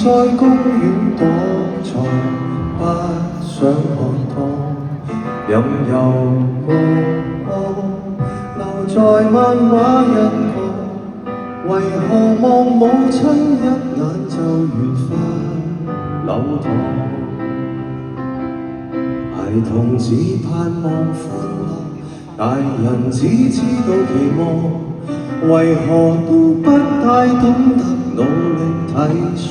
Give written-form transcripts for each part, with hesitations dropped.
在公園躲藏，不想看到任由我留在漫畫一角。為何望母親一眼就緣分流淌？孩童只盼望歡樂，大人只知道期望，為何都不太懂得努力體恤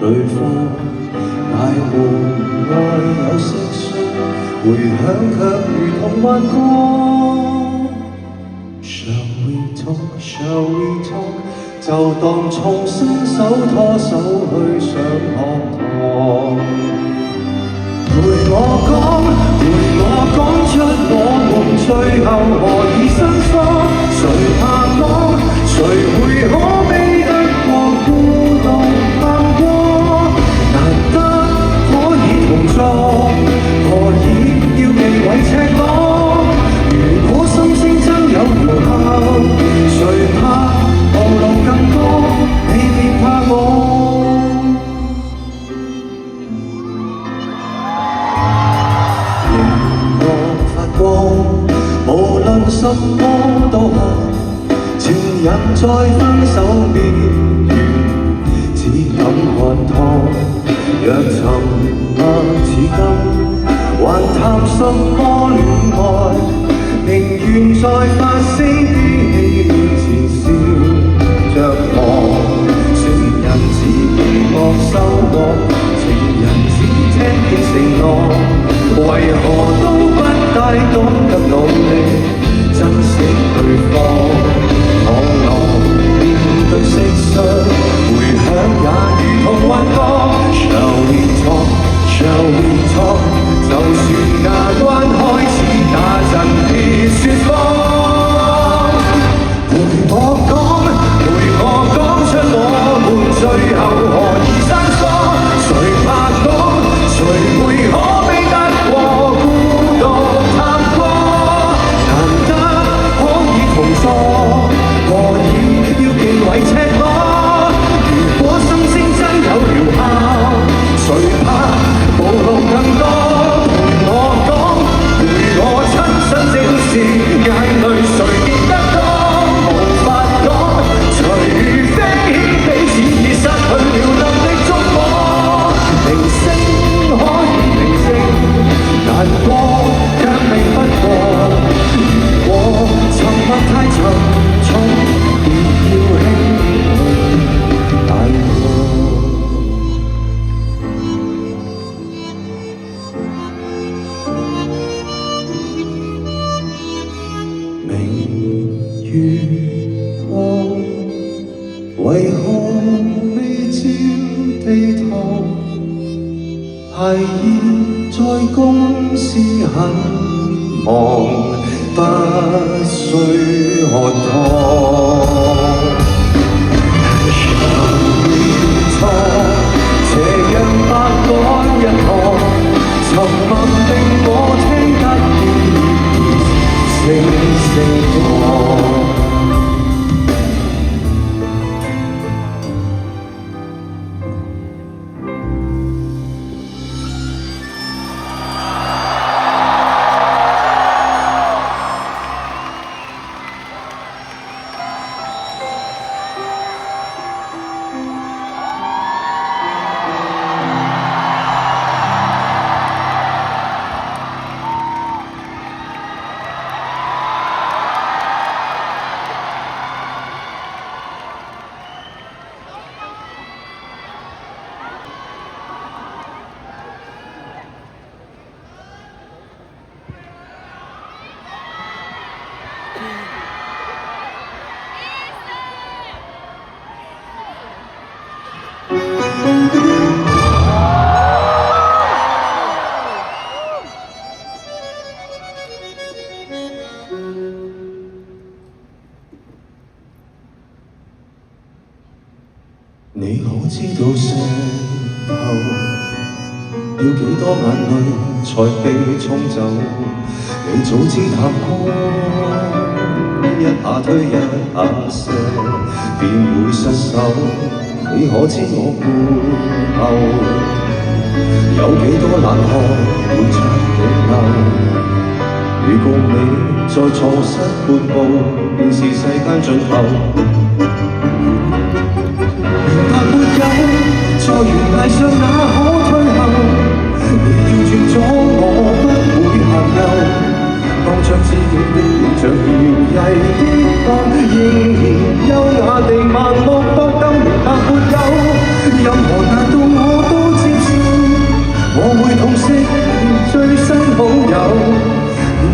對方？大門外有蟋蟀，回響卻如同幻覺。Shall we talk? Shall we talk? 就當重新手拖手去上學堂。陪我講出我們最後何以生疏？誰盼望？誰會可悲得過孤獨探過？難得可以同坐，何以要避諱赤裸？如果心聲真有療效，誰怕暴露更多？你別怕我。熒幕發光，無論什麼都好，情人在分手邊緣，只敢看透。若沉默似金，還談什麼戀愛？寧願在發聲機器面前笑着望。情人只驚惡收穫，情人只聽見承諾，為何都不太懂得努力珍惜對方？我樂面對蟋蟀，回響也如同幻覺。Shall we talk? Shall we talk? 就算牙關開始打震，別説謊。陪我講出我們最後何以生疏？誰怕講？誰會可悲得過孤獨探過？難得可以同坐，何以要忌諱赤裸？如果心聲真有療效，誰怕暴露更多？陪我親身正視，眼淚誰見得多？無法講，除非彼此已失去了能力觸摸。明星可以平靜，難過卻避不過。如果沉默太沉重，別要輕輕帶過。月光為何未照地堂？孩兒在公司很忙，不需喝湯。斜陽白趕一趟，沉默令我聽得見聲聲講。你可知道石頭要幾多眼淚才被沖走？你早知談過，一下推一下射，便會失手。你可知我背後有幾多冷汗會將你流？預告你再錯失半步，便是世間盡頭。明白沒有，在懸崖上哪可退後？你要絕咗我不會行右。當將自己的形象搖曳的當，仍然優雅地盲目搏鬥。明白沒有，任何難度我都接受，我會痛惜你最新好友。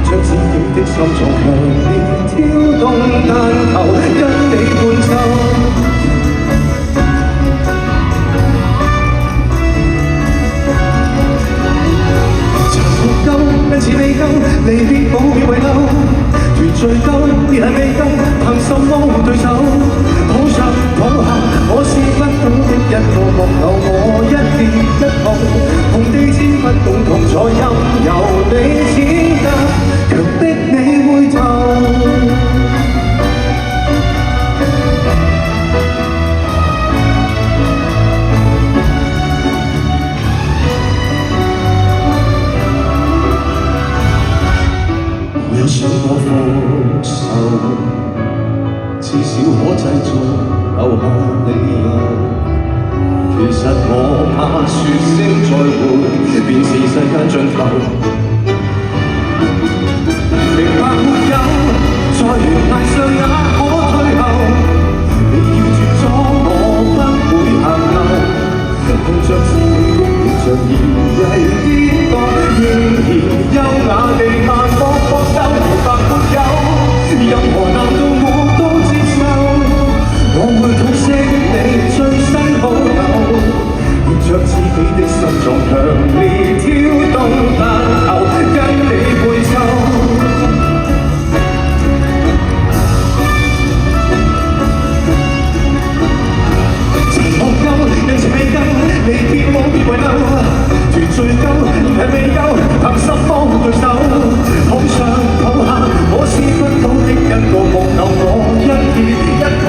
將自己的心臟強烈挑動，但求跟你伴奏。殘沒夠，因此未夠，離別無變遺留。團聚夠，別係未夠，憑什麼對手？抱上抱下，我是不懂的一個木偶，我一跌一碰，同地之不共同，才任由你踐踏，強迫你回頭。我有想過復仇，至少可製造留下理由。其實我怕說聲再會，便是世間盡頭。明白沒有，在懸崖上也可退後。你要絕咗我不會行後。碰着自己的形象搖曳跌宕，仍然優雅地慢搏搏鬥。明白沒有，任何難度我都接受，我會痛惜你最新好友。着自己的心臟強烈挑動，但求跟你伴奏。殘酷夠，人情未夠，離別冇變遺留。團聚夠，係未夠，憑什麼對手？抱上抱下，我是不倒的一個木偶，我一跌一碰，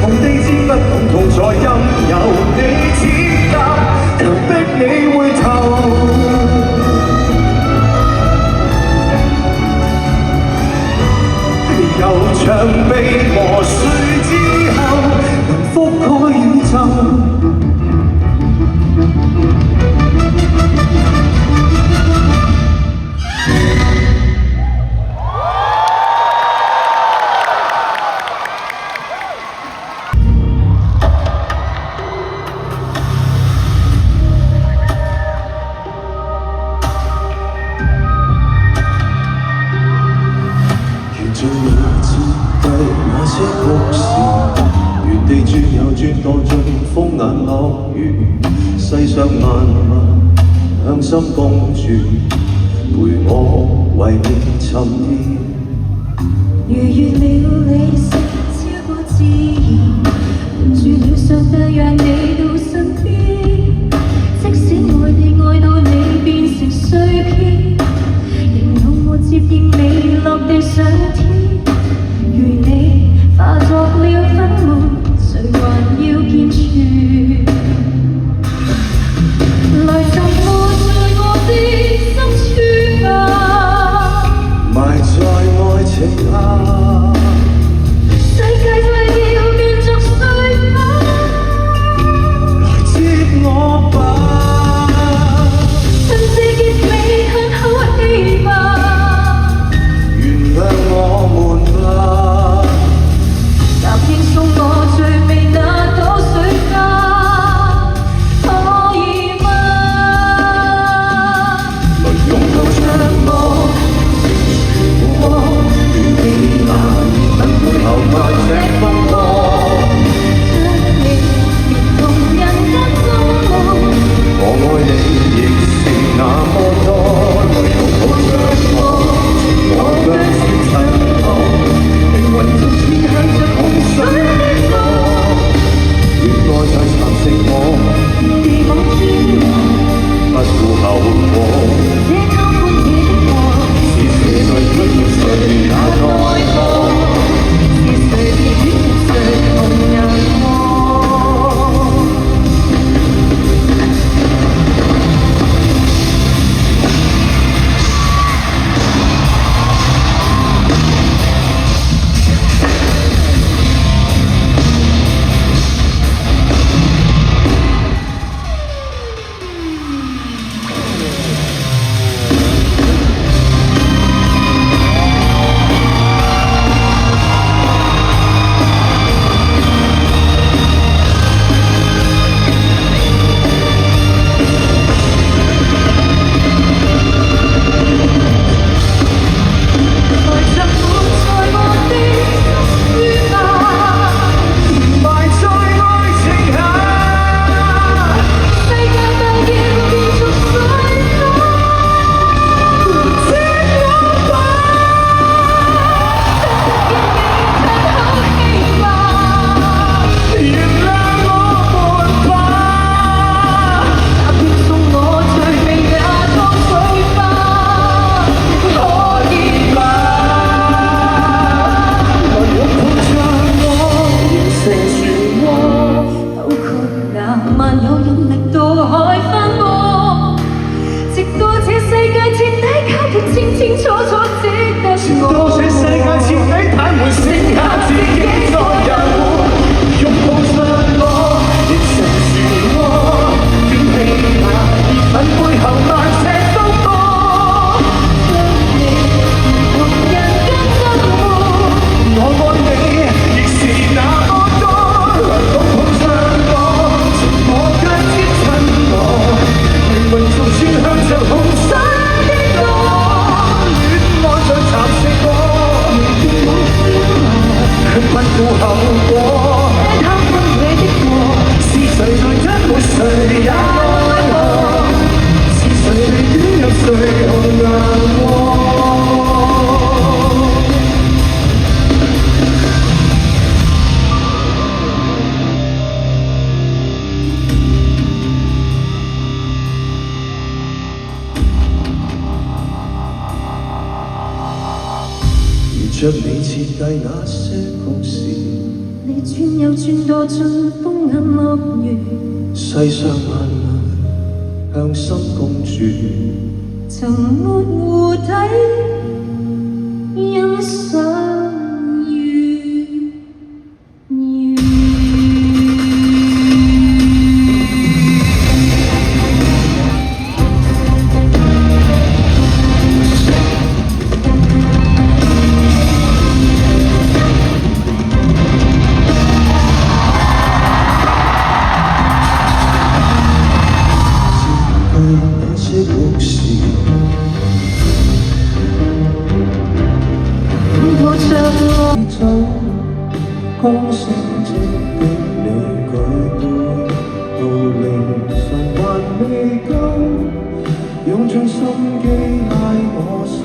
同地之不共同，才任由你踐踏，強迫你回頭。悠長被磨碎之後，能覆蓋宇宙。風眼樂園，世上萬物向心共存，陪我為你沉澱。逾越了理性，超過自然，瞞住了上帝，讓你到身邊。即使愛你愛到你變成碎片，仍有我接應你落地上天。如你化作了粉末，誰還要健全？來浸沒在我的深處吧，埋在愛情下。過，貪歡野的我，是誰在真沒誰也愛我？是誰被捲入誰紅顏禍？着你設計那些故事，你轉又轉墮進風眼樂園，世上萬物向心共住，沉沒湖底欣賞月圓。那些故事，我着我走，光星即的你舉杯，到凌晨還未夠，用盡心機拉我手，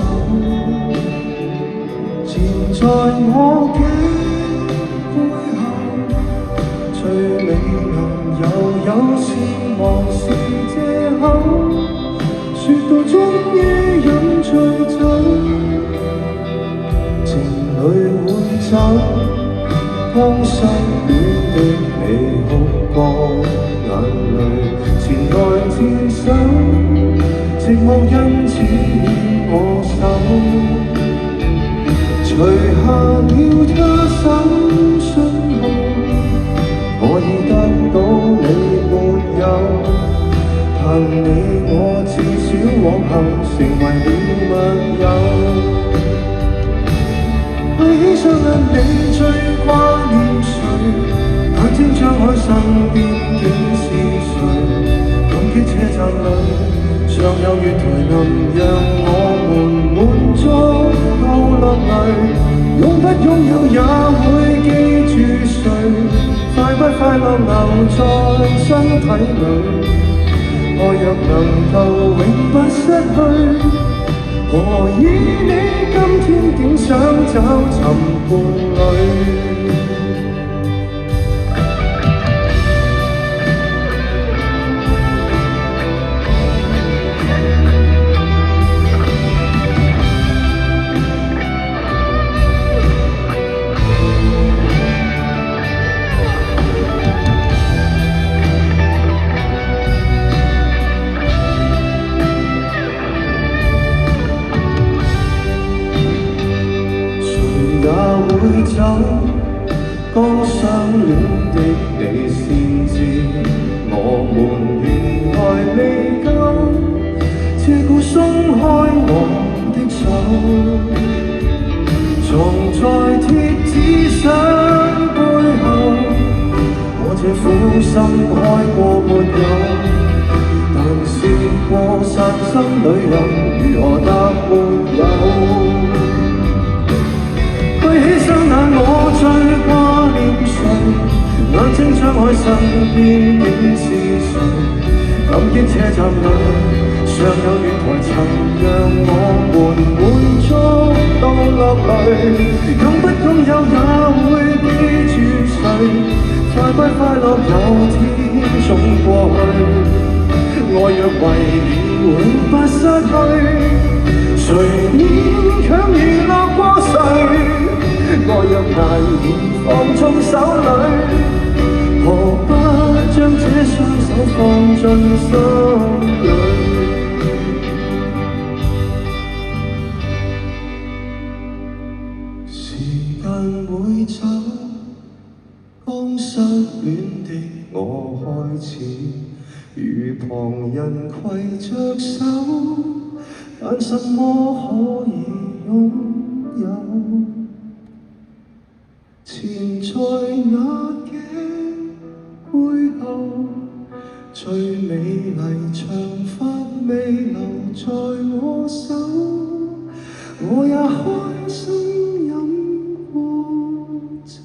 纏在我頸背後，最美能又有似忘是借口。說到終於飲醉酒，情侶會走，當失戀的你哭過眼淚，前來自首，寂寞因此牽我手，除下了他手信號，我已得到你沒有。但你我至少往後成為了密友，閉起雙眼你最掛念誰？眼睛張開身邊竟是誰？感激車站裏尚有月台能讓我們滿足到落淚，擁不擁有也會記住誰？快不快樂留在身體裏？愛若能夠永不失去，何以你今天竟想找尋伴侶？會走，剛相戀的你先知，我們原來未夠，借故鬆開我的手，藏在貼紙相背後，我這苦心開過沒有，但試過散心旅遊，如何答沒有？閉起雙眼我最掛念誰？眼睛張開身邊竟是誰？感激車站裏尚有月台曾讓我們滿足到落淚，擁不擁有也會記住誰？快不快樂有天總過去，愛若為了永不失去，誰勉強娛樂過誰？愛若難言放縱手裏，何不將這雙手放進心裏？時間會走，剛失戀的我開始，與旁人攜着手，但什麼可以擁有？纏在那頸背後，最美麗長髮未留在我手，我也開心飲過酒。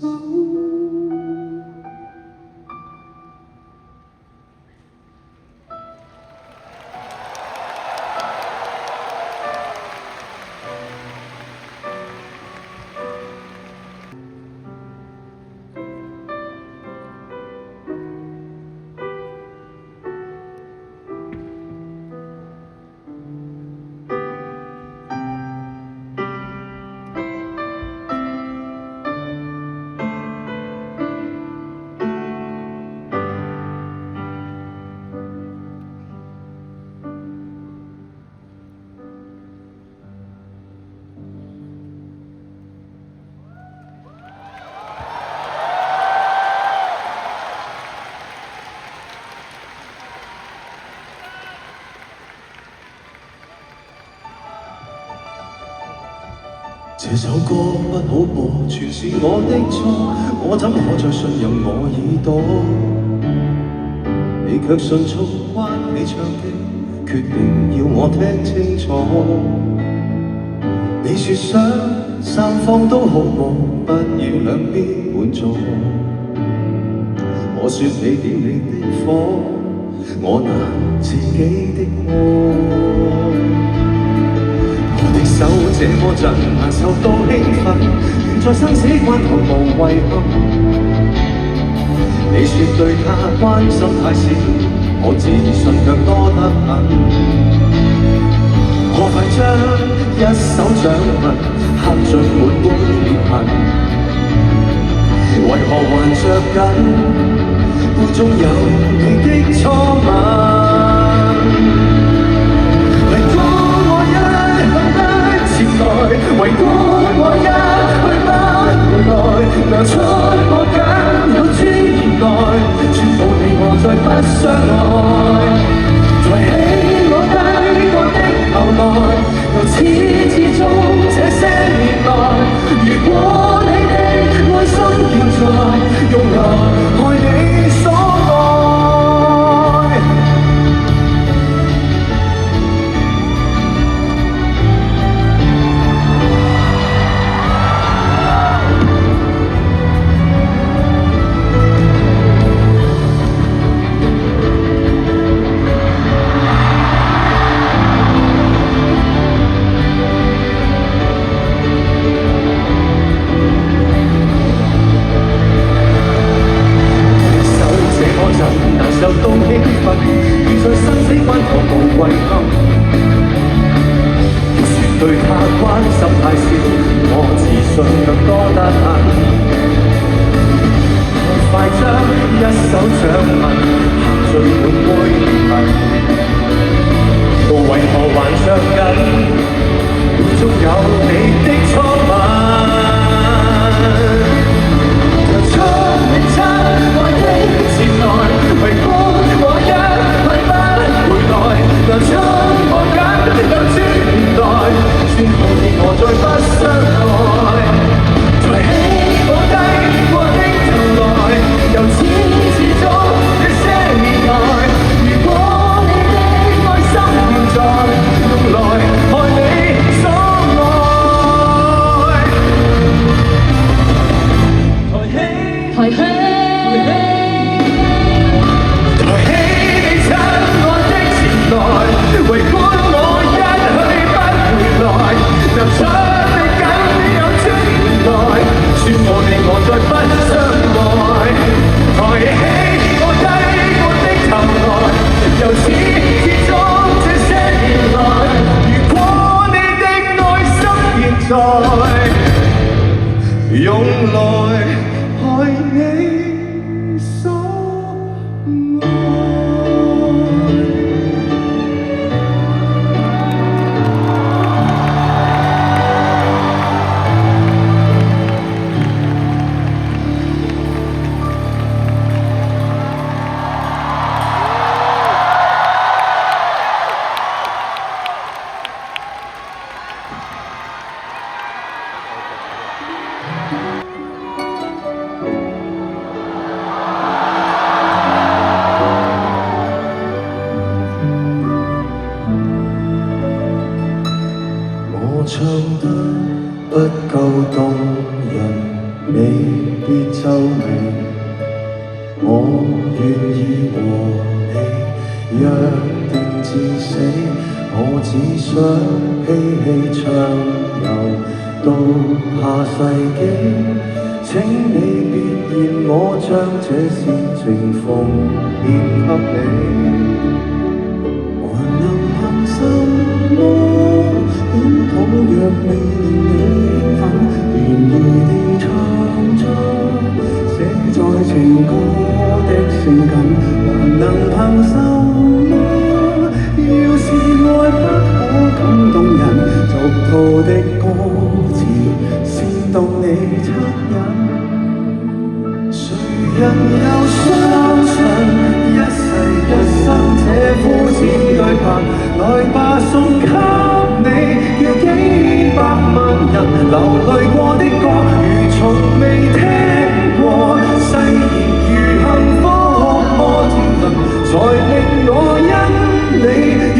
這首歌不好播，全是我的錯，我怎可再信任我耳朵？你卻迅速關起唱機，決定要我聽清楚。你說想散放都好過，不要兩邊滿座。我說你點你的火，我拿自己的鍋。我的手這麼震，難受到興奮，願在生死關頭無遺憾。你說對他關心太少，我自信卻多得很。我快將一手掌紋刻進滿杯裂痕，為何還着緊杯中有你的初吻？為管我一去不前來，為管我一去不回來，拿出我僅有尊嚴來，宣佈你我再不相愛。抬起我低過的頭來，由始至終這些年來，如果你的愛心現在，用來愛你所愛。受到興奮，願在生死關頭無遺憾。說對他關心太少，我自信卻多得很。快將一手掌紋刻進滿杯裂痕，為何還着緊杯中有你的初吻？出你親愛的前來，為管我一去不回來，拿出我僅有尊嚴來，宣佈你我再不相愛。抬起我低過的頭來，由始至終這些年來，如果你的愛心現在，用來愛你所愛。抬起為管我一去不回來，拿出你僅有尊嚴來，宣佈你我再不相愛。抬起我低過的頭來，由始至終這些年來，如果你的愛心現在，用來愛你所愛。唱得不夠動人，你別皺眉。我願意和你約定至死，我只想嬉戲暢遊到下世紀。請你別嫌我將這煽情奉獻給你，還能憑什麼？本土若未令你興奮，願意地創作寫在情歌的性感，還能憑什麼？要是愛不可感動人，俗套的歌詞煽動你惻隱。誰人又相信一世一生這膚淺對白？來吧，送給你，要幾百萬人流淚過的歌，如從未聽過。誓言如幸福摩天輪，才令我因你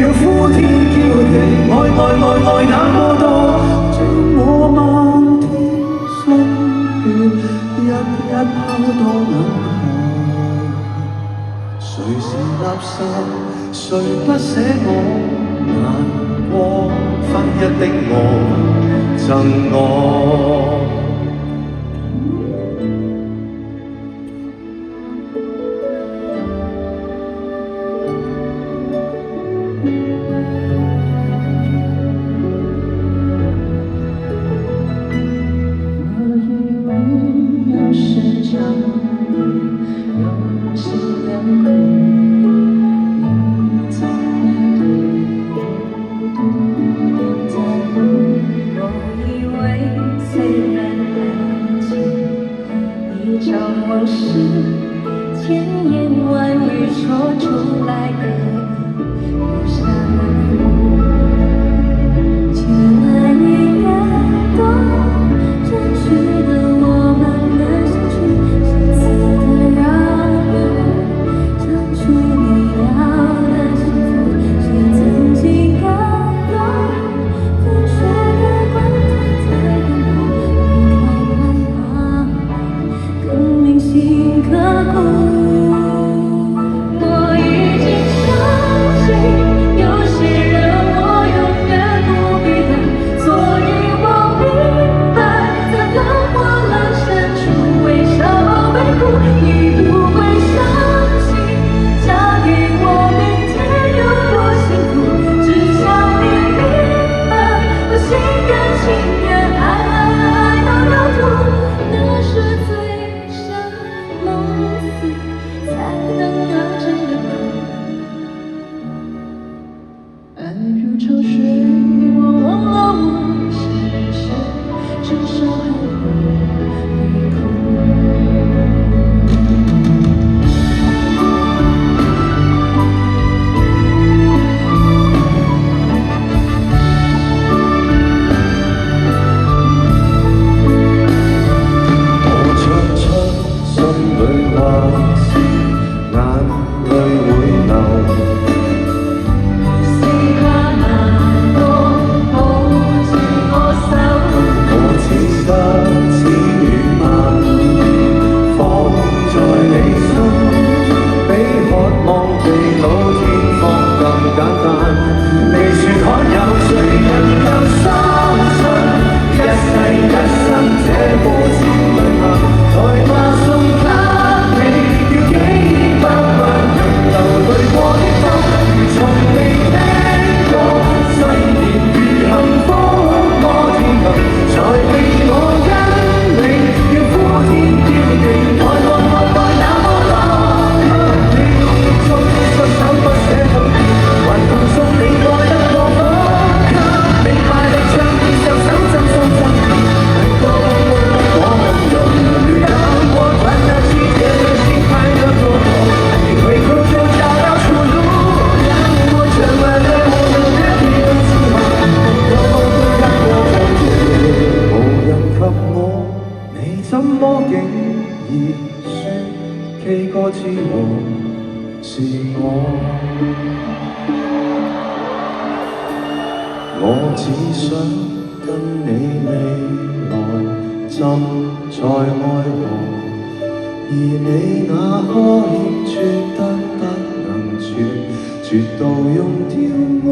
要呼天叫地，愛那麼多，將我漫天心血一一拋到銀河。誰是垃圾？誰不捨我難過？分一的我贈我。往事千言万语说出来的留下了却难以感动，真实的我们的相处，现在的让步，唱出你要的幸福，谁曾经感动，分手的关头才懂离开那更铭心刻骨。我已经相信，有些人我永远不必等，所以我明白，在灯火阑珊处微笑背哭，你不会相信，嫁给我明天有多幸福，只想你明白，我心甘情愿爱到了头，那是最深梦死才能达成的梦。爱如潮水，我忘了我是谁，至少还会哭。我唱出心裏話是眼淚會流。誰怕難過，抱住我手。我只得千語萬言放在你心，比渴望地老天荒更簡單。未說罕有，誰人夠相信一世一生這無字對話？來吧，送給你，要幾億百萬人流淚過的歌，如從未聽過。誓言如幸福摩天輪，才令我因你要呼天叫地，愛那麼多，給你用力做失手不捨分別，還附送你愛得過火，給你賣力唱變上手真心真意，能夠我用淚感我斷了氣節的心快樂多多，你回頭就找到出路，讓我成為了我的別提的自豪，能夠讓我感覺無人及我，你怎麼竟然說 K 歌之王是我？我只想跟你未來浸在愛河，而你那顆欠絕得不能絕，絕到用掉我。